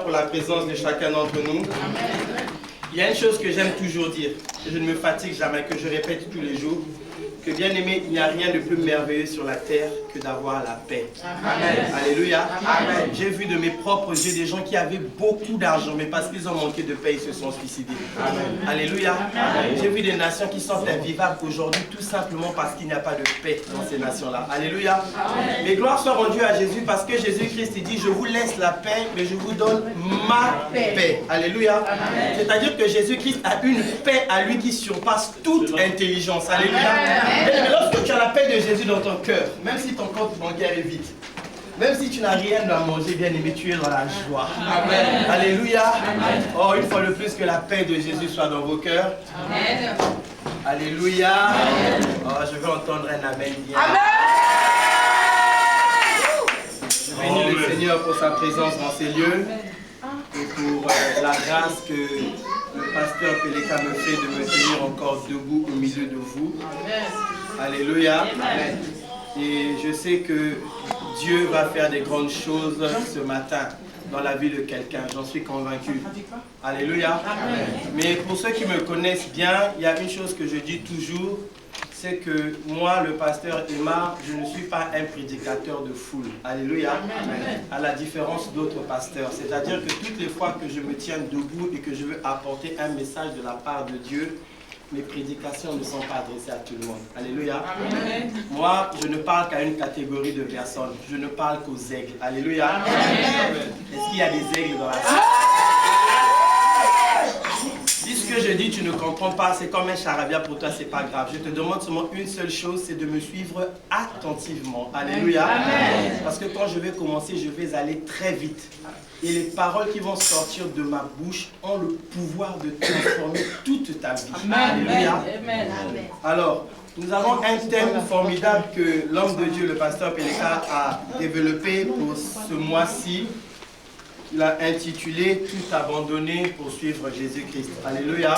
Pour la présence de chacun d'entre nous. Il y a une chose que j'aime toujours dire, que je ne me fatigue jamais, que je répète tous les jours, que bien aimé, il n'y a rien de plus merveilleux sur la terre que d'avoir la paix. Amen. Alléluia. Amen. J'ai vu de mes propres yeux des gens qui avaient beaucoup d'argent, mais parce qu'ils ont manqué de paix, ils se sont suicidés. Amen. Alléluia. J'ai vu des nations qui sont invivables aujourd'hui, tout simplement parce qu'il n'y a pas de paix dans ces nations-là. Alléluia. Amen. Mais gloire soit rendue à Jésus, parce que Jésus-Christ dit, je vous laisse la paix, mais je vous donne ma paix. Alléluia. C'est-à-dire que Jésus-Christ a une paix à lui qui surpasse toute intelligence. Alléluia. Amen. Et lorsque tu as la paix de Jésus dans ton cœur, même si ton compte bancaire est vide, même si tu n'as rien à manger, bien aimé, tu es dans la joie. Amen. Alléluia. Amen. Oh, une fois de plus, que la paix de Jésus soit dans vos cœurs. Amen. Alléluia. Amen. Oh, je veux entendre un amen. Amen. Je bénis le Seigneur pour sa présence dans ces lieux et pour la grâce que le pasteur Peleka me fait de me tenir encore debout au milieu de vous. Alléluia. Amen. Et je sais que Dieu va faire des grandes choses ce matin dans la vie de quelqu'un. J'en suis convaincu. Alléluia. Amen. Mais pour ceux qui me connaissent bien, il y a une chose que je dis toujours, c'est que moi, le pasteur Emma, je ne suis pas un prédicateur de foule. Alléluia. Amen. À la différence d'autres pasteurs. C'est-à-dire que toutes les fois que je me tiens debout et que je veux apporter un message de la part de Dieu, mes prédications ne sont pas adressées à tout le monde. Alléluia. Amen. Moi, je ne parle qu'à une catégorie de personnes. Je ne parle qu'aux aigles. Alléluia. Est-ce qu'il y a des aigles dans la salle? Si ce que je dis, tu ne comprends pas, c'est comme un charabia pour toi, c'est pas grave. Je te demande seulement une seule chose, c'est de me suivre attentivement. Alléluia. Amen. Parce que quand je vais commencer, je vais aller très vite. Et les paroles qui vont sortir de ma bouche ont le pouvoir de transformer toute ta vie. Amen. Alléluia. Amen. Alors, nous avons un thème formidable que l'homme de Dieu, le pasteur Peleka, a développé pour ce mois-ci. Il a intitulé « Tout abandonner pour suivre Jésus-Christ ». Alléluia.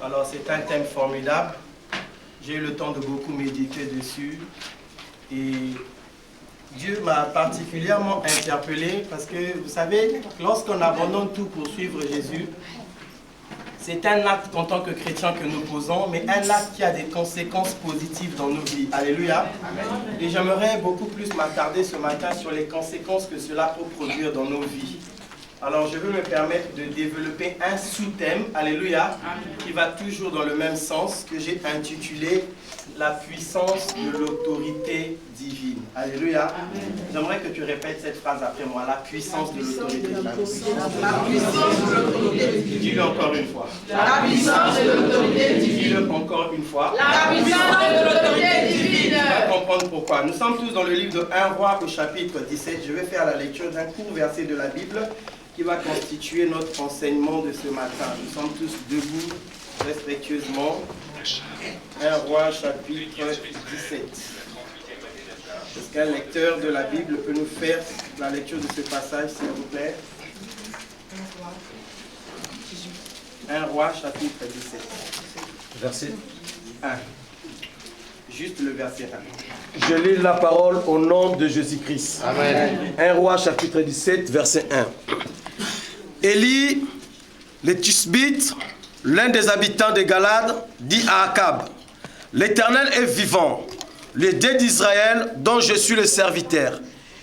Alors, c'est un thème formidable. J'ai eu le temps de beaucoup méditer dessus. Et Dieu m'a particulièrement interpellé parce que, vous savez, lorsqu'on abandonne tout pour suivre Jésus, c'est un acte en tant que chrétien que nous posons, mais un acte qui a des conséquences positives dans nos vies. Alléluia. Et j'aimerais beaucoup plus m'attarder ce matin sur les conséquences que cela peut produire dans nos vies. Alors je veux me permettre de développer un sous-thème, alléluia, qui va toujours dans le même sens, que j'ai intitulé « La puissance de l'autorité divine ». Alléluia. J'aimerais que tu répètes cette phrase après moi, « La puissance de l'autorité divine ». La puissance de l'autorité divine. Dis-le encore une fois. La puissance de l'autorité divine. Dis-le encore une fois. La puissance de l'autorité divine. Tu vas comprendre pourquoi. Nous sommes tous dans le livre de 1 Roi au chapitre 17. Je vais faire la lecture d'un court verset de la Bible qui va constituer notre enseignement de ce matin. Nous sommes tous debout, respectueusement. 1 Roi, chapitre 17. Est-ce qu'un lecteur de la Bible peut nous faire la lecture de ce passage, s'il vous plaît? 1 Roi chapitre 17. Verset 1. Juste le verset 1. Je lis la parole au nom de Jésus-Christ. Amen. 1 Roi chapitre 17, verset 1. Élie, le Tishbite, l'un des habitants de Galade, dit à Akab, « L'Éternel est vivant, le Dieu d'Israël dont je suis le serviteur.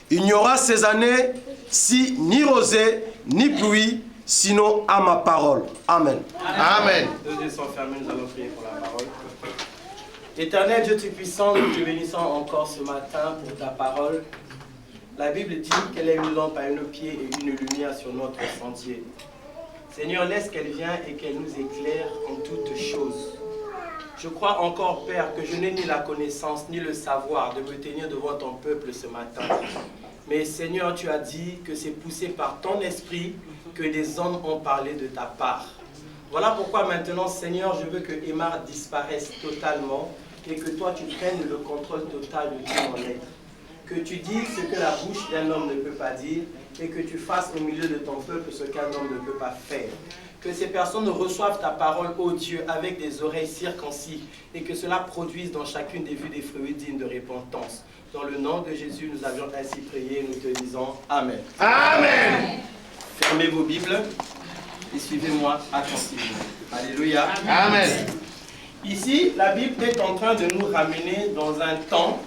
Il n'y aura ces années si ni rosée ni pluie, sinon à ma parole. » Amen. Amen. Deux yeux sont fermés, nous allons prier pour la parole. Éternel Dieu Tout-Puissant, nous te bénissons encore ce matin pour ta parole. La Bible dit qu'elle est une lampe à nos pieds et une lumière sur notre sentier. Seigneur, laisse qu'elle vienne et qu'elle nous éclaire en toutes choses. Je crois encore, Père, que je n'ai ni la connaissance ni le savoir de me tenir devant ton peuple ce matin. Mais Seigneur, tu as dit que c'est poussé par ton esprit que des hommes ont parlé de ta part. Voilà pourquoi maintenant, Seigneur, je veux que Aymar disparaisse totalement et que toi, tu prennes le contrôle total de tout mon être. Que tu dises ce que la bouche d'un homme ne peut pas dire et que tu fasses au milieu de ton peuple ce qu'un homme ne peut pas faire. Que ces personnes reçoivent ta parole, ô Dieu, avec des oreilles circoncis et que cela produise dans chacune des vues des fruits dignes de repentance. Dans le nom de Jésus, nous avions ainsi prié, nous te disons Amen. Amen. Fermez vos Bibles et suivez-moi attentivement. Alléluia. Amen. Ici, la Bible est en train de nous ramener dans un temps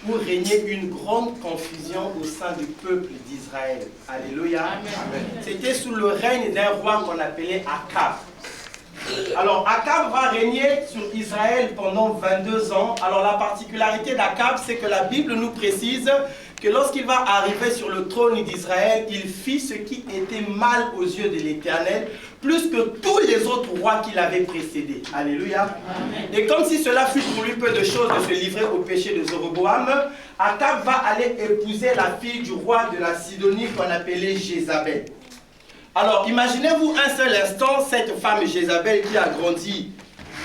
où régnait une grande confusion au sein du peuple d'Israël. Alléluia. C'était sous le règne d'un roi qu'on appelait Akab. Alors, Akab va régner sur Israël pendant 22 ans. Alors, la particularité d'Akab, c'est que la Bible nous précise que lorsqu'il va arriver sur le trône d'Israël, il fit ce qui était mal aux yeux de l'Éternel, plus que tous les autres rois qui l'avaient précédé. Alléluia. Amen. Et comme si cela fut pour lui peu de choses de se livrer au péché de Jéroboam, Akab va aller épouser la fille du roi de la Sidonie qu'on appelait Jézabel. Alors, imaginez-vous un seul instant cette femme Jézabel qui a grandi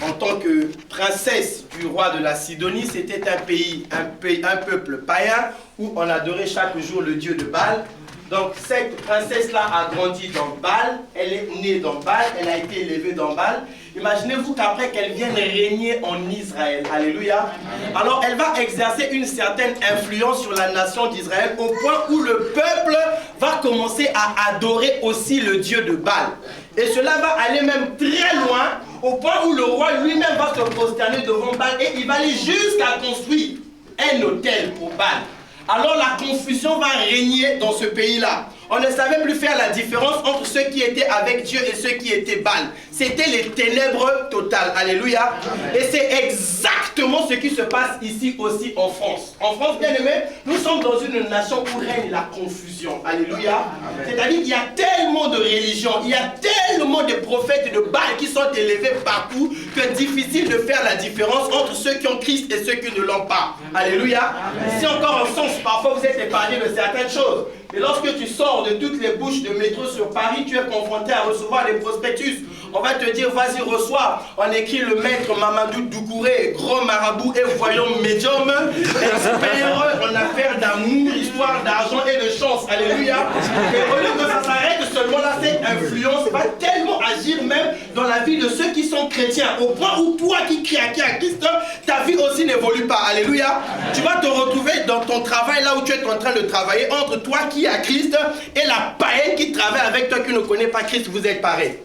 en tant que princesse du roi de la Sidonie. C'était un peuple païen où on adorait chaque jour le dieu de Baal. Donc cette princesse-là a grandi dans Baal, elle est née dans Baal, elle a été élevée dans Baal. Imaginez-vous qu'après qu'elle vienne régner en Israël. Alléluia. Alors elle va exercer une certaine influence sur la nation d'Israël au point où le peuple va commencer à adorer aussi le dieu de Baal. Et cela va aller même très loin au point où le roi lui-même va se prosterner devant Baal et il va aller jusqu'à construire un autel pour Baal. Alors la confusion va régner dans ce pays-là. On ne savait plus faire la différence entre ceux qui étaient avec Dieu et ceux qui étaient Baal. C'était les ténèbres totales. Alléluia. Et c'est exactement ce qui se passe ici aussi en France. En France, bien aimé, nous sommes dans une nation où règne la confusion. Alléluia. C'est-à-dire qu'il y a tellement de religions, il y a tellement de prophètes et de Baal qui sont élevés partout que difficile de faire la différence entre ceux qui ont Christ et ceux qui ne l'ont pas. Alléluia. Si encore en sens, parfois vous êtes épargné de certaines choses. Et lorsque tu sors de toutes les bouches de métro sur Paris, tu es confronté à recevoir des prospectus. On va te dire, vas-y, reçois. On écrit le maître Mamadou Doucouré, grand marabout et voyant médium, expert en affaires d'amour, histoire d'argent et de chance. Alléluia. Et au lieu que ça s'arrête seulement là, cette influence va tellement agir même dans la vie de ceux qui sont chrétiens. Au point où toi qui cries à Christ, ta vie aussi n'évolue pas. Alléluia. Tu vas te retrouver dans ton travail, là où tu es en train de travailler, entre toi qui a Christ et la païenne qui travaille avec toi qui ne connaît pas Christ. Vous êtes pareil.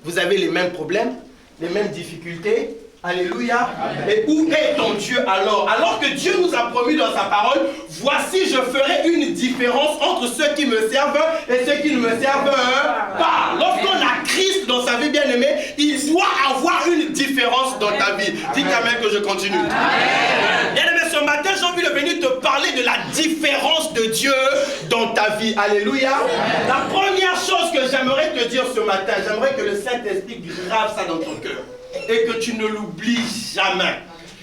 Vous avez les mêmes problèmes, les mêmes difficultés. Alléluia. Amen. Et où est ton Dieu alors? Alors que Dieu nous a promis dans sa parole, voici je ferai une différence entre ceux qui me servent et ceux qui ne me servent pas. Lorsqu'on a Christ dans sa vie bien-aimée, il doit avoir une différence dans ta vie. Dites Amen que je continue. Bien-aimé, ce matin, j'ai envie de venir te parler de la différence de Dieu dans ta vie. Alléluia. Amen. La première chose que j'aimerais te dire ce matin, j'aimerais que le Saint-Esprit grave ça dans ton cœur. Et que tu ne l'oublies jamais.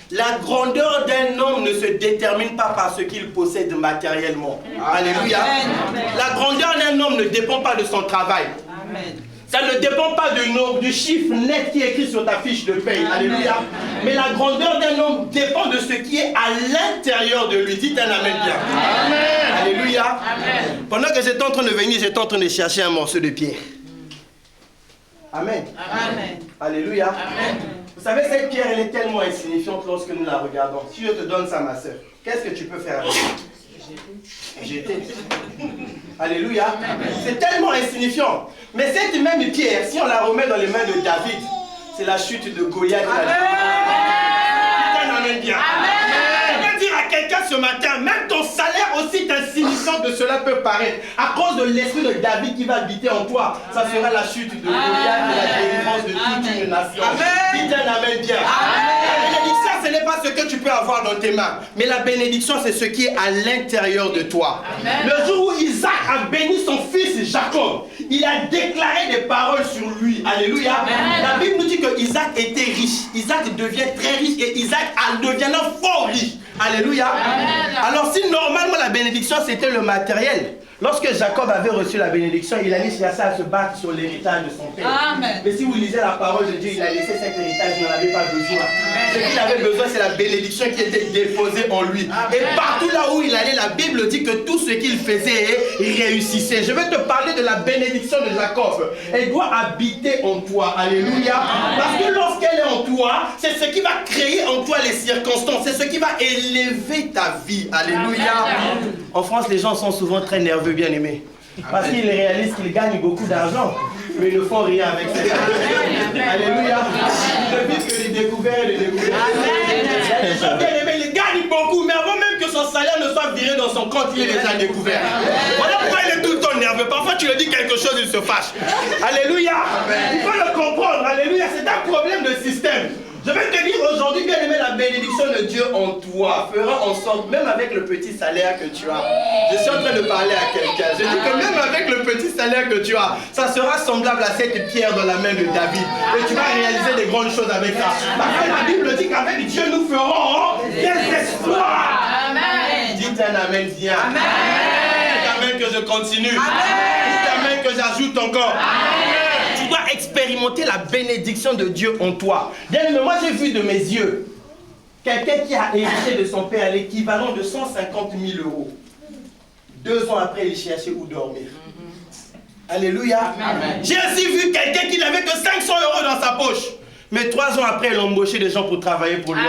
La grandeur d'un homme ne se détermine pas par ce qu'il possède matériellement. Alléluia. Amen. La grandeur d'un homme ne dépend pas de son travail. Amen. Ça ne dépend pas du chiffre net qui est écrit sur ta fiche de paye. Alléluia. Mais la grandeur d'un homme dépend de ce qui est à l'intérieur de lui. Dites un amen bien. Amen. Alléluia. Amen. Pendant que j'étais en train de venir, j'étais en train de chercher un morceau de pierre. Amen. Amen. Alléluia. Amen. Vous savez, cette pierre, elle est tellement insignifiante lorsque nous la regardons. Si je te donne ça, ma soeur, qu'est-ce que tu peux faire avec? Jeter. Alléluia. C'est tellement insignifiant. Mais cette même pierre, si on la remet dans les mains de David, c'est la chute de Goliath. Amen. Bien. Je veux dire à quelqu'un ce matin, même ton salaire aussi insignifiant que cela peut paraître, à cause de l'esprit de David qui va habiter en toi, ça sera la chute de Goliath et la délivrance de toute une nation. Dites un amen bien. La bénédiction, ce n'est pas ce que tu peux avoir dans tes mains, mais la bénédiction, c'est ce qui est à l'intérieur de toi. Amen. Le jour où Isaac a béni son fils Jacob, il a déclaré des paroles sur lui. Alléluia. Amen. La Bible nous dit que Isaac était riche. Isaac devient très riche et Isaac deviendant fort riche. Alléluia. Amen. Alors si normalement la bénédiction c'était le matériel, lorsque Jacob avait reçu la bénédiction, il allait chercher à se battre sur l'héritage de son père. Amen. Mais si vous lisez la parole de Dieu, il a laissé cet héritage, il n'en avait pas besoin. Amen. Ce qu'il avait besoin, c'est la bénédiction qui était déposée en lui. Amen. Et partout là où il allait, la Bible dit que tout ce qu'il faisait réussissait. Je vais te parler de la bénédiction de Jacob. Elle doit habiter en toi. Alléluia. Amen. Parce que lorsqu'elle est en toi, c'est ce qui va créer en toi les circonstances. C'est ce qui va élever ta vie. Alléluia. Amen. En France, les gens sont souvent très nerveux, bien aimés. Parce qu'ils réalisent qu'ils gagnent beaucoup d'argent, mais ils ne font rien avec ça. Alléluia. Ils ne vivent que les découvertes et les découvertes. Les gens bien aimés, ils gagnent beaucoup, mais avant même que son salaire ne soit viré dans son compte, il est déjà découvert. Voilà pourquoi il est tout le temps nerveux. Parfois, tu lui dis quelque chose, il se fâche. Alléluia. Il faut le comprendre. Alléluia. C'est un problème de système. Je vais te dire aujourd'hui, bien aimé, la bénédiction de Dieu en toi fera en sorte, même avec le petit salaire que tu as, je suis en train de parler à quelqu'un, je dis que même avec le petit salaire que tu as, ça sera semblable à cette pierre dans la main de David. Et tu vas réaliser des grandes choses avec ça. Parce que la Bible dit qu'avec Dieu, nous ferons des espoirs. Amen. Dites un amen bien. Amen. Dites amen que je continue. Amen. Dites amen que j'ajoute encore. Amen. Tu dois expérimenter la bénédiction de Dieu en toi. Bien aimé, moi j'ai vu de mes yeux quelqu'un qui a hérité de son père l'équivalent de 150 000 euros. 2 ans après, il cherchait où dormir. Alléluia. J'ai aussi vu quelqu'un qui n'avait que 500 euros dans sa poche. Mais 3 ans après, il a embauché des gens pour travailler pour lui.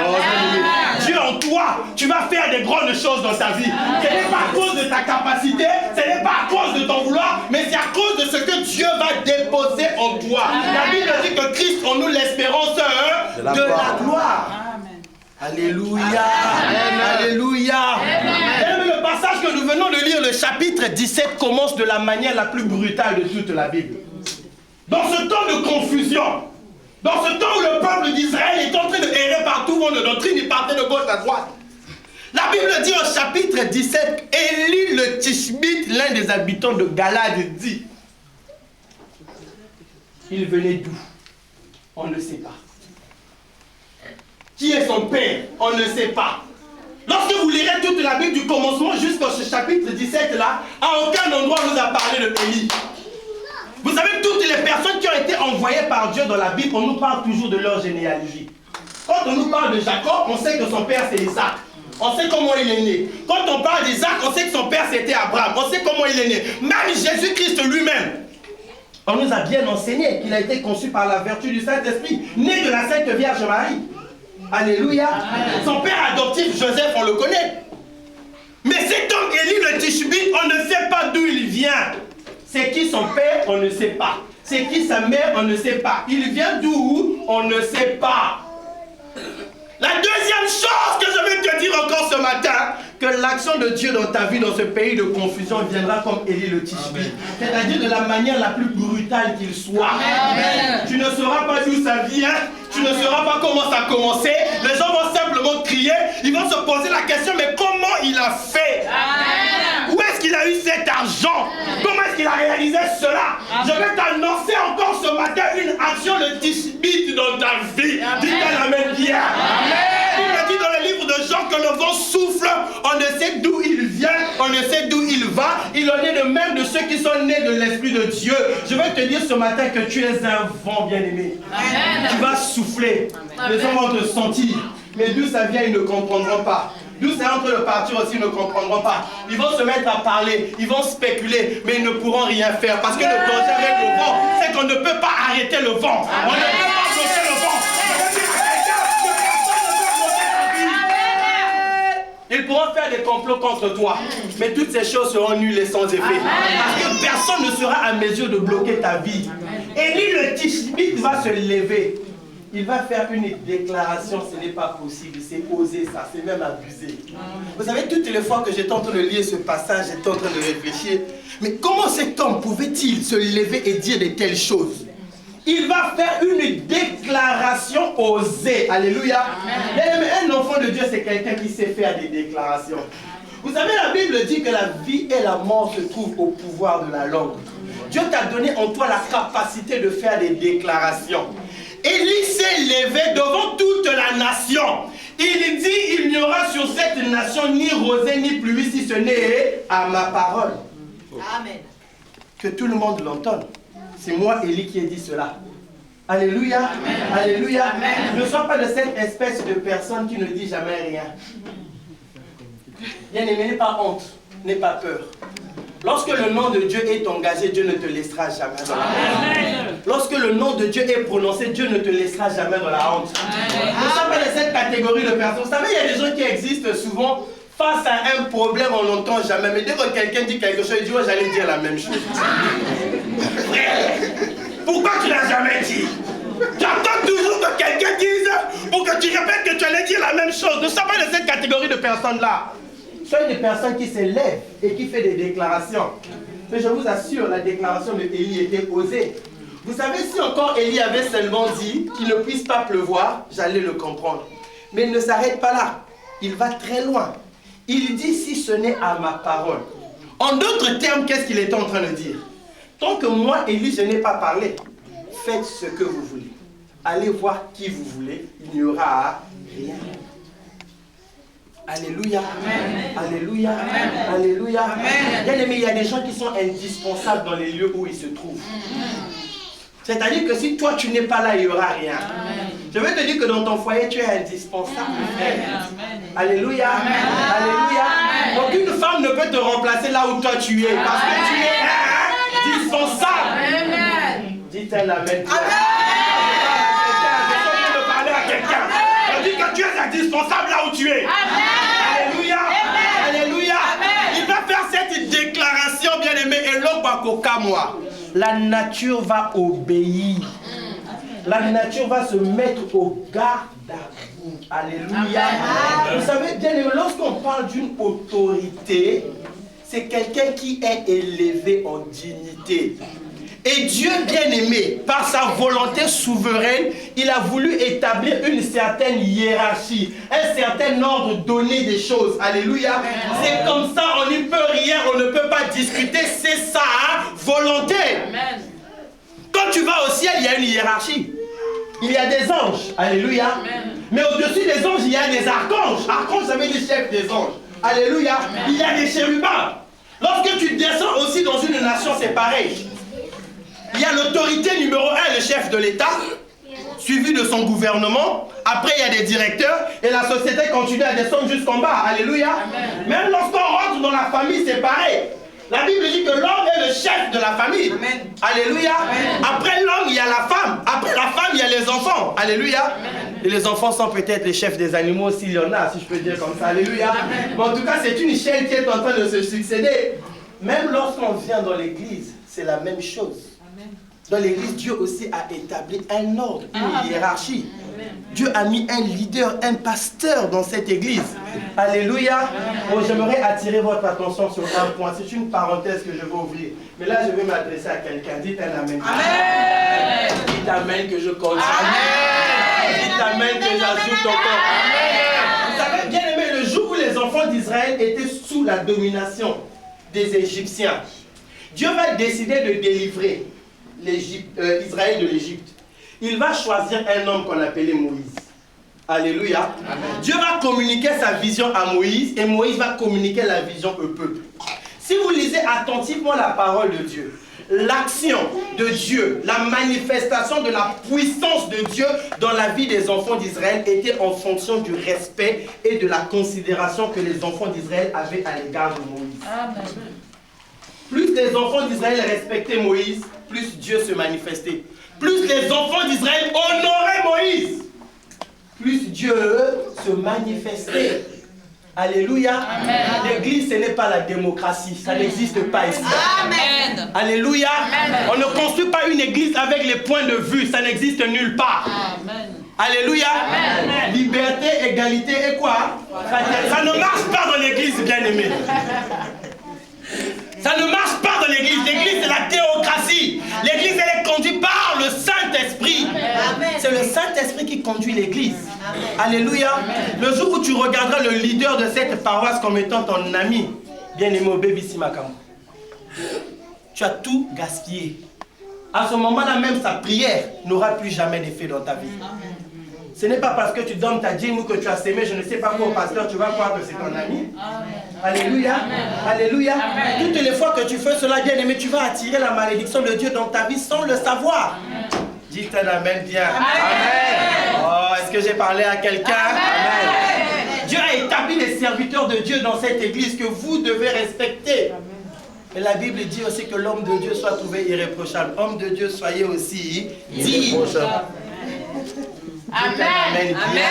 Dieu en toi, tu vas faire des grandes choses dans ta vie. Ce n'est pas à cause de ta capacité, ce n'est pas à cause de ton vouloir, mais c'est à cause de ce que Dieu va déposer en toi. La Bible dit que Christ en nous l'espérance de la gloire. Amen. Alléluia. Amen. Alléluia. Amen. Le passage que nous venons de lire, le chapitre 17, commence de la manière la plus brutale de toute la Bible. Dans ce temps de confusion, dans ce temps où le peuple d'Israël est en train de errer par tout le monde de doctrine, il partait de gauche à droite. La Bible dit au chapitre 17, Élie le Tishbite, l'un des habitants de Galade, dit, il venait d'où? On ne sait pas. Qui est son père? On ne sait pas. Lorsque vous lirez toute la Bible du commencement jusqu'au chapitre 17 là, à aucun endroit on nous a parlé de Élie. Vous savez, toutes les personnes qui ont été envoyées par Dieu dans la Bible, on nous parle toujours de leur généalogie. Quand on nous parle de Jacob, on sait que son père c'est Isaac. On sait comment il est né. Quand on parle d'Isaac, on sait que son père c'était Abraham. On sait comment il est né. Même Jésus-Christ lui-même, on nous a bien enseigné qu'il a été conçu par la vertu du Saint-Esprit, né de la Sainte Vierge Marie. Alléluia. Son père adoptif Joseph, on le connaît. Mais cet homme Élie le Tishbite, on ne sait pas d'où il vient. C'est qui son père, on ne sait pas. C'est qui sa mère, on ne sait pas. Il vient d'où, on ne sait pas. La deuxième chose que je vais te dire encore ce matin, que l'action de Dieu dans ta vie, dans ce pays de confusion, viendra comme Élie le Tishbite. C'est-à-dire de la manière la plus brutale qu'il soit. Amen. Tu ne sauras pas d'où ça vient, tu ne sauras pas comment ça a commencé. Les gens vont simplement crier, ils vont se poser la question, mais comment il a fait? Amen. Où est-ce qu'il a eu cet argent? Comment est-ce qu'il a réalisé cela? Amen. Je vais t'annoncer encore ce matin une action de Tishbite dans ta vie. Dis-toi la même pierre. Il me dit dans le livre de Jean que le vent souffle, on ne sait d'où il vient, on ne sait d'où il va. Il en est de même de ceux qui sont nés de l'Esprit de Dieu. Je vais te dire ce matin que tu es un vent bien-aimé. Tu vas souffler, les gens vont te sentir. Mais d'où ça vient, ils ne comprendront pas. D'où c'est en train de partir aussi, ils ne comprendront pas. Ils vont se mettre à parler, ils vont spéculer, mais ils ne pourront rien faire. Parce que le danger avec le vent, c'est qu'on ne peut pas arrêter le vent. On ne peut pas bloquer le vent. Ils pourront faire des complots contre toi, mais toutes ces choses seront nulles et sans effet. Parce que personne ne sera à mesure de bloquer ta vie. Élie le Tishbite va se lever. Il va faire une déclaration, ce n'est pas possible, c'est oser ça, c'est même abusé. Vous savez, toutes les fois que j'étais en train de lire ce passage, j'étais en train de réfléchir. Mais comment cet homme pouvait-il se lever et dire de telles choses? Il va faire une déclaration osée. Alléluia. Un enfant de Dieu, c'est quelqu'un qui sait faire des déclarations. Vous savez, la Bible dit que la vie et la mort se trouvent au pouvoir de la langue. Dieu t'a donné en toi la capacité de faire des déclarations. Élie s'est levé devant toute la nation. Il dit, il n'y aura sur cette nation ni rosée ni pluie si ce n'est à ma parole. Amen. Que tout le monde l'entende. C'est moi, Élie, qui ai dit cela. Alléluia. Amen. Alléluia. Amen. Ne sois pas de cette espèce de personne qui ne dit jamais rien. Bien-aimé, n'aie pas honte, n'aie pas peur. Lorsque le nom de Dieu est engagé, Dieu ne te laissera jamais dans la honte. Lorsque le nom de Dieu est prononcé, Dieu ne te laissera jamais dans la honte. Ne sois pas de cette catégorie de personnes. Vous savez, il y a des gens qui existent souvent. Face à un problème, on n'entend jamais. Mais dès que quelqu'un dit quelque chose, il dit, oh, j'allais dire la même chose. Frère, pourquoi tu n'as jamais dit? Tu attends toujours que quelqu'un dise pour que tu répètes que tu allais dire la même chose. Ne sois pas de cette catégorie de personnes-là. Soyez des personnes qui se lèvent et qui font des déclarations. Mais je vous assure, la déclaration de Élie était osée. Vous savez, si encore Élie avait seulement dit qu'il ne puisse pas pleuvoir, j'allais le comprendre. Mais il ne s'arrête pas là. Il va très loin. Il dit, si ce n'est à ma parole. En d'autres termes, qu'est-ce qu'il est en train de dire? Tant que moi, Élie, je n'ai pas parlé, faites ce que vous voulez. Allez voir qui vous voulez, il n'y aura rien. Alléluia. Amen. Alléluia. Amen. Alléluia. Amen. Bien aimé, il y a des gens qui sont indispensables dans les lieux où ils se trouvent. C'est-à-dire que si toi tu n'es pas là, il n'y aura rien. Amen. Je veux te dire que dans ton foyer, tu es indispensable. Amen. Alléluia. Amen. Alléluia. Amen. Aucune femme ne peut te remplacer là où toi tu es. Parce que tu es indispensable. Amen. Dites un amen. Amen. Je vais parler à quelqu'un. Je dis que tu es indispensable là où tu es. Amen. Alléluia. Amen. Alléluia. Amen. Il va faire cette déclaration, bien aimé. Et l'obakoka moi. La nature va obéir. La nature va se mettre au garde à vous. Alléluia. Amen. Vous savez, bien aimé, lorsqu'on parle d'une autorité, c'est quelqu'un qui est élevé en dignité. Et Dieu bien-aimé, par sa volonté souveraine, il a voulu établir une certaine hiérarchie, un certain ordre donné des choses. Alléluia. C'est comme ça, on n'y peut rien, on ne peut pas discuter, c'est sa volonté. Amen. Quand tu vas au ciel, il y a une hiérarchie. Il y a des anges. Alléluia. Amen. Mais au-dessus des anges, il y a des archanges. Archanges, ça veut dire chef des anges. Alléluia. Amen. Il y a des chérubins. Lorsque tu descends aussi dans une nation, c'est pareil. Il y a l'autorité numéro 1, le chef de l'État, suivi de son gouvernement. Après, il y a des directeurs et la société continue à descendre jusqu'en bas. Alléluia. Amen. Même lorsqu'on rentre dans la famille, c'est pareil. La Bible dit que l'homme est le chef de la famille. Amen. Alléluia. Amen. Après l'homme, il y a la femme. Après la femme, il y a les enfants. Alléluia. Amen. Et les enfants sont peut-être les chefs des animaux, s'il y en a, si je peux dire comme ça. Alléluia. Amen. Mais en tout cas, c'est une chaîne qui est en train de se succéder. Même lorsqu'on vient dans l'église, c'est la même chose. Dans l'église, Dieu aussi a établi un ordre, une hiérarchie. Dieu a mis un leader, un pasteur dans cette église. Alléluia. Oh, j'aimerais attirer votre attention sur un point. C'est une parenthèse que je vais ouvrir. Mais là, je vais m'adresser à quelqu'un. Dites un amen. Amen. Dites amen que je continue. Amen. Dites amen que j'ajoute encore. Amen. Vous savez, bien aimé, le jour où les enfants d'Israël étaient sous la domination des Égyptiens, Dieu va décider de délivrer Israël de l'Égypte. Il va choisir un homme qu'on appelait Moïse. Alléluia. Amen. Dieu va communiquer sa vision à Moïse et Moïse va communiquer la vision au peuple. Si vous lisez attentivement la parole de Dieu, l'action de Dieu, la manifestation de la puissance de Dieu dans la vie des enfants d'Israël était en fonction du respect et de la considération que les enfants d'Israël avaient à l'égard de Moïse. Amen. Plus les enfants d'Israël respectaient Moïse, plus Dieu se manifestait. Plus les enfants d'Israël honoraient Moïse, plus Dieu se manifestait. Alléluia. L'église, ce n'est pas la démocratie. Ça n'existe pas ici. Amen. Alléluia. Amen. On ne construit pas une église avec les points de vue. Ça n'existe nulle part. Amen. Alléluia. Amen. Liberté, égalité et quoi? Ça ne marche pas dans l'église, bien-aimé. Ça ne marche pas dans l'église. L'église, c'est la théocratie. L'église, elle est conduite par le Saint-Esprit. C'est le Saint-Esprit qui conduit l'église. Alléluia. Le jour où tu regarderas le leader de cette paroisse comme étant ton ami, bien-aimé au Baby Simakam, tu as tout gaspillé. À ce moment-là même, sa prière n'aura plus jamais d'effet dans ta vie. Ce n'est pas parce que tu donnes ta dîme ou que tu as sémé, je ne sais pas quoi au pasteur, tu vas croire que c'est ton ami. Alléluia. Alléluia. Toutes les fois que tu fais cela, bien-aimé, tu vas attirer la malédiction de Dieu dans ta vie sans le savoir. Dites un amen bien. Amen. Oh, est-ce que j'ai parlé à quelqu'un? Amen. Dieu a établi les serviteurs de Dieu dans cette église que vous devez respecter. Et la Bible dit aussi que l'homme de Dieu soit trouvé irréprochable. Homme de Dieu, soyez aussi irréprochable. Amen. Amen. Amen.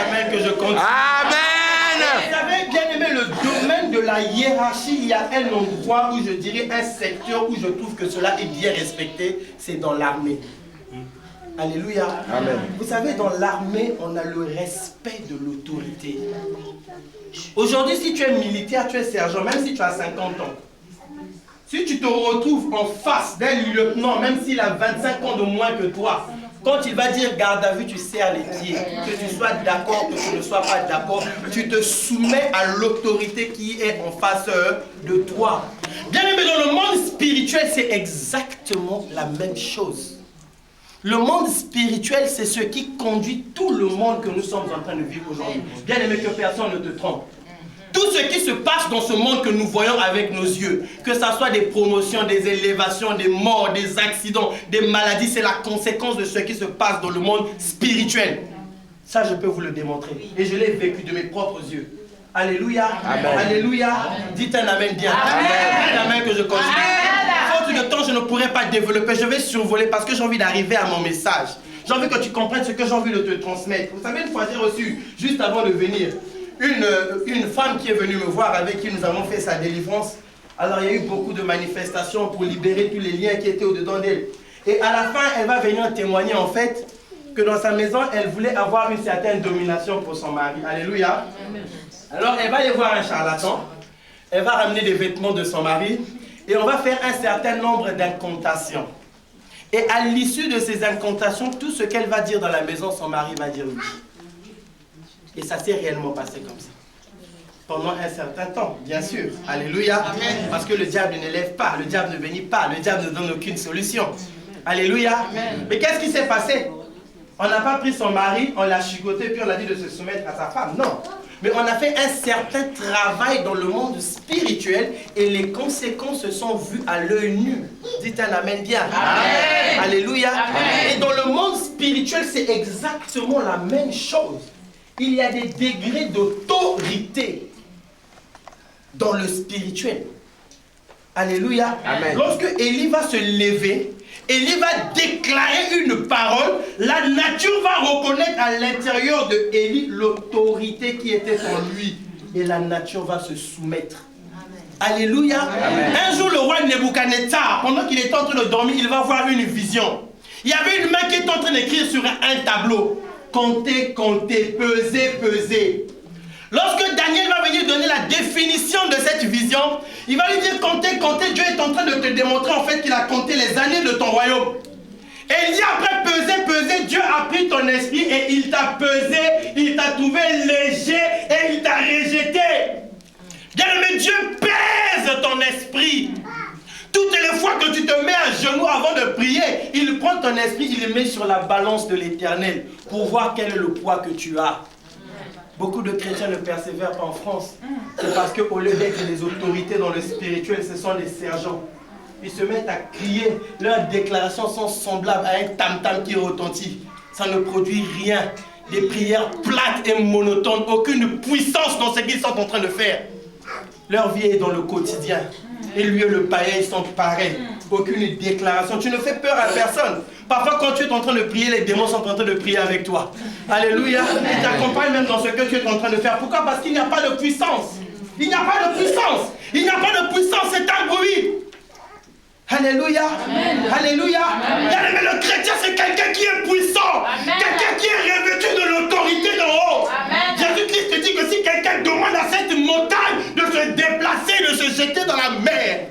Amen. Que je continue. Amen. Vous savez, bien aimé, le domaine de la hiérarchie, il y a un endroit où je dirais un secteur où je trouve que cela est bien respecté, c'est dans l'armée. Alléluia. Amen. Vous savez, dans l'armée, on a le respect de l'autorité. Aujourd'hui, si tu es militaire, tu es sergent, même si tu as 50 ans, si tu te retrouves en face d'un lieutenant, même s'il a 25 ans de moins que toi, quand il va dire garde à vue, tu serres les pieds. Que tu sois d'accord, que tu ne sois pas d'accord, tu te soumets à l'autorité qui est en face de toi. Bien aimé, dans le monde spirituel, c'est exactement la même chose. Le monde spirituel, c'est ce qui conduit tout le monde que nous sommes en train de vivre aujourd'hui. Bien aimé, que personne ne te trompe. Tout ce qui se passe dans ce monde que nous voyons avec nos yeux, que ce soit des promotions, des élévations, des morts, des accidents, des maladies, c'est la conséquence de ce qui se passe dans le monde spirituel. Ça, je peux vous le démontrer. Et je l'ai vécu de mes propres yeux. Alléluia. Amen. Alléluia. Dites un amen bien. Amen. Dites un amen que je continue. Faute de temps, je ne pourrai pas développer. Je vais survoler parce que j'ai envie d'arriver à mon message. J'ai envie que tu comprennes ce que j'ai envie de te transmettre. Vous savez, une fois j'ai reçu, juste avant de venir, une femme qui est venue me voir, avec qui nous avons fait sa délivrance. Alors il y a eu beaucoup de manifestations pour libérer tous les liens qui étaient au-dedans d'elle. Et à la fin, elle va venir témoigner en fait que dans sa maison, elle voulait avoir une certaine domination pour son mari. Alléluia. Alors elle va aller voir un charlatan. Elle va ramener des vêtements de son mari. Et on va faire un certain nombre d'incantations. Et à l'issue de ces incantations, tout ce qu'elle va dire dans la maison, son mari va dire oui. Et ça s'est réellement passé comme ça. Pendant un certain temps, bien sûr. Alléluia. Amen. Parce que le diable ne lève pas, le diable ne bénit pas, le diable ne donne aucune solution. Alléluia. Amen. Mais qu'est-ce qui s'est passé? On n'a pas pris son mari, on l'a chicoté, puis on a dit de se soumettre à sa femme. Non. Mais on a fait un certain travail dans le monde spirituel et les conséquences se sont vues à l'œil nu. Dites un amen bien. Amen. Alléluia. Amen. Et dans le monde spirituel, c'est exactement la même chose. Il y a des degrés d'autorité dans le spirituel. Alléluia. Amen. Lorsque Élie va se lever, Élie va déclarer une parole, la nature va reconnaître à l'intérieur de Élie l'autorité qui était en lui. Et la nature va se soumettre. Amen. Alléluia. Amen. Un jour, le roi Nebuchadnezzar, pendant qu'il était en train de dormir, il va voir une vision. Il y avait une main qui était en train d'écrire sur un tableau. Comptez, comptez, pesez, pesez. Lorsque Daniel va venir donner la définition de cette vision, il va lui dire comptez, comptez. Dieu est en train de te démontrer en fait qu'il a compté les années de ton royaume. Et il dit après peser, peser, Dieu a pris ton esprit et il t'a pesé, il t'a trouvé léger et il t'a rejeté. Bien-aimé, Dieu pèse ton esprit. Toutes les fois que tu te mets à genoux avant de prier, il prend ton esprit, il le met sur la balance de l'Éternel pour voir quel est le poids que tu as. Beaucoup de chrétiens ne persévèrent pas en France. C'est parce qu'au lieu d'être des autorités dans le spirituel, ce sont des sergents. Ils se mettent à crier. Leurs déclarations sont semblables à un tam-tam qui retentit. Ça ne produit rien. Des prières plates et monotones. Aucune puissance dans ce qu'ils sont en train de faire. Leur vie est dans le quotidien. Et lui et le païen, ils sont pareils. Aucune déclaration. Tu ne fais peur à personne. Parfois, quand tu es en train de prier, les démons sont en train de prier avec toi. Alléluia. Ils t'accompagnent même dans ce que tu es en train de faire. Pourquoi? Parce qu'il n'y a pas de puissance. Il n'y a pas de puissance. Il n'y a pas de puissance, c'est un bruit. Alléluia. Amen. Alléluia. Amen. Le chrétien, c'est quelqu'un qui est puissant. Quelqu'un qui est revêtu de l'autorité d'en haut. Jésus-Christ te dit que si quelqu'un demande à cette montagne de se déplacer, de se jeter dans la mer,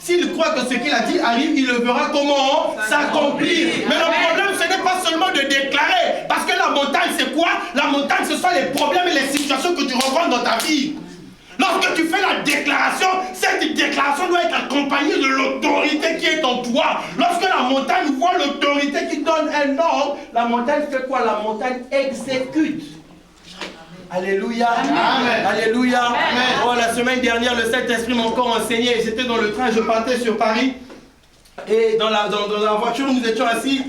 s'il croit que ce qu'il a dit arrive, il le verra comment s'accomplir. Mais le problème, ce n'est pas seulement de déclarer. Parce que la montagne, c'est quoi? La montagne, ce sont les problèmes et les situations que tu rencontres dans ta vie. Lorsque tu fais la déclaration, cette déclaration doit être accompagnée de l'autorité qui est en toi. Lorsque la montagne voit l'autorité qui donne un ordre, la montagne fait quoi? La montagne exécute. Alléluia. Amen. Alléluia. Amen. Oh, la semaine dernière, le Saint-Esprit m'a encore enseigné. J'étais dans le train, je partais sur Paris. Et dans la voiture, nous étions assis.